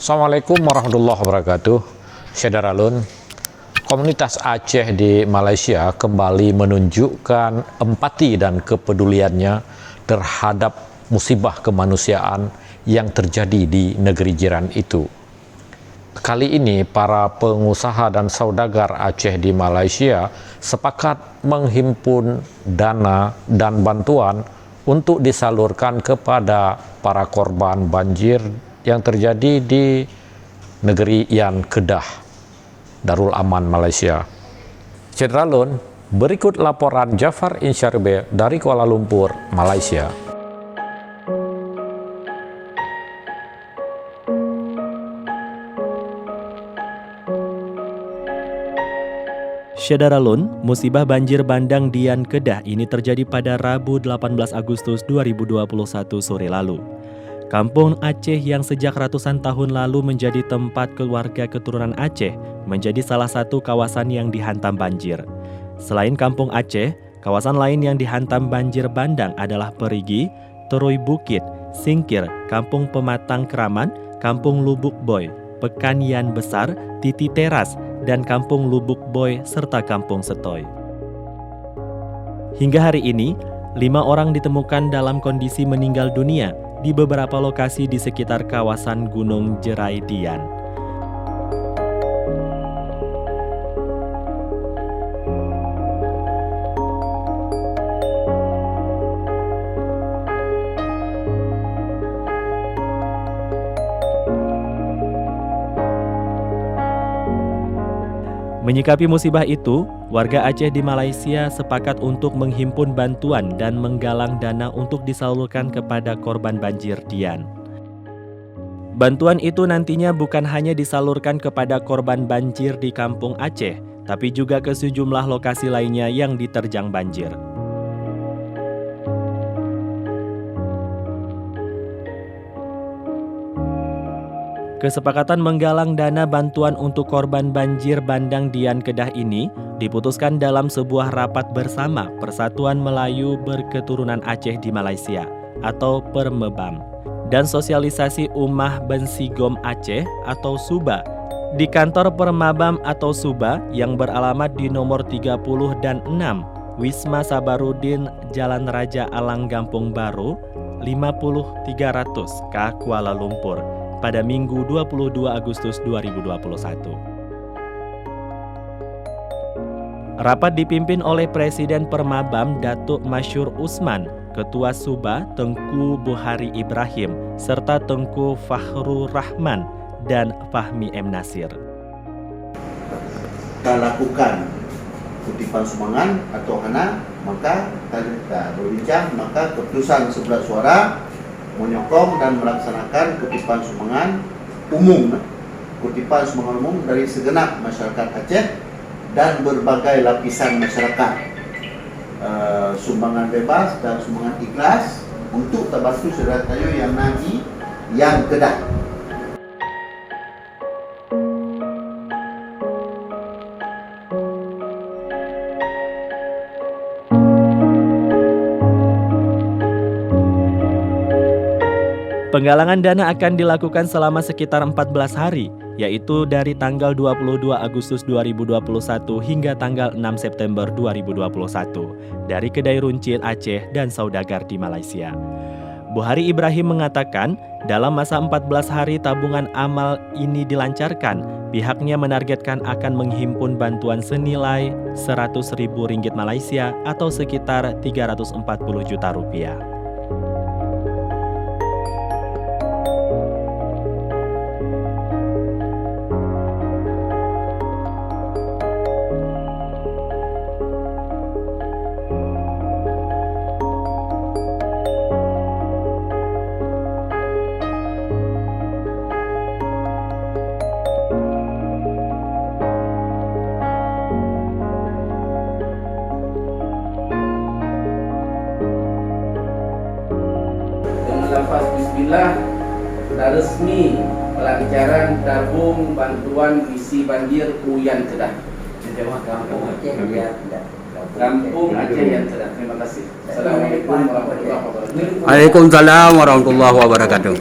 Assalamualaikum warahmatullahi wabarakatuh. Syederalun, komunitas Aceh di Malaysia kembali menunjukkan empati dan kepeduliannya terhadap musibah kemanusiaan yang terjadi di negeri jiran itu. Kali ini para pengusaha dan saudagar Aceh di Malaysia sepakat menghimpun dana dan bantuan untuk disalurkan kepada para korban banjir yang terjadi di negeri Ian Kedah, Darul Aman, Malaysia. Syederalun, berikut laporan Jafar Insyarbe dari Kuala Lumpur, Malaysia. Syederalun, musibah banjir bandang di Ian Kedah ini terjadi pada Rabu 18 Agustus 2021 sore lalu. Kampung Aceh yang sejak ratusan tahun lalu menjadi tempat keluarga keturunan Aceh menjadi salah satu kawasan yang dihantam banjir. Selain Kampung Aceh, kawasan lain yang dihantam banjir bandang adalah Perigi, Terui Bukit, Singkir, Kampung Pematang Keraman, Kampung Lubuk Boy, Pekan Ian Besar, Titi Teras, dan Kampung Lubuk Boy serta Kampung Setoy. Hingga hari ini, 5 orang ditemukan dalam kondisi meninggal dunia di beberapa lokasi di sekitar kawasan Gunung Jerai Dian. Menyikapi musibah itu, warga Aceh di Malaysia sepakat untuk menghimpun bantuan dan menggalang dana untuk disalurkan kepada korban banjir Dian. Bantuan itu nantinya bukan hanya disalurkan kepada korban banjir di Kampung Aceh, tapi juga ke sejumlah lokasi lainnya yang diterjang banjir. Kesepakatan menggalang dana bantuan untuk korban banjir bandang di Ian Kedah ini diputuskan dalam sebuah rapat bersama Persatuan Melayu Berketurunan Aceh di Malaysia atau Permebam dan Sosialisasi Ummah Bensigom Aceh atau SUBA di kantor Permabam atau SUBA yang beralamat di nomor 30 dan 6 Wisma Sabarudin Jalan Raja Alang Gampung Baru 50300 K Kuala Lumpur pada Minggu 22 Agustus 2021. Rapat dipimpin oleh Presiden Permabam Datuk Masyur Usman, Ketua Suba Tengku Buhari Ibrahim, serta Tengku Fakhrul Rahman dan Fahmi M. Nasir. Kita lakukan kutipan sumbangan atau hana, maka kita berbincang, maka keputusan 11 suara menyokong dan melaksanakan kutipan sumbangan umum dari segenap masyarakat Aceh dan berbagai lapisan masyarakat, sumbangan bebas dan sumbangan ikhlas untuk terbantu saudara tayo yang nagi yang Kedah. Penggalangan dana akan dilakukan selama sekitar 14 hari, yaitu dari tanggal 22 Agustus 2021 hingga tanggal 6 September 2021 dari kedai runcit Aceh dan saudagar di Malaysia. Buhari Ibrahim mengatakan, dalam masa 14 hari tabungan amal ini dilancarkan, pihaknya menargetkan akan menghimpun bantuan senilai Rp100.000 Malaysia atau sekitar 340 juta rupiah. Lafaz Bismillah dah resmi pelancaran tabung bantuan visi banjir Ian Kedah. Kampung Aceh yang Kedah. Terima kasih. Assalamualaikum warahmatullahi wabarakatuh. Waalaikumsalam warahmatullahi wabarakatuh.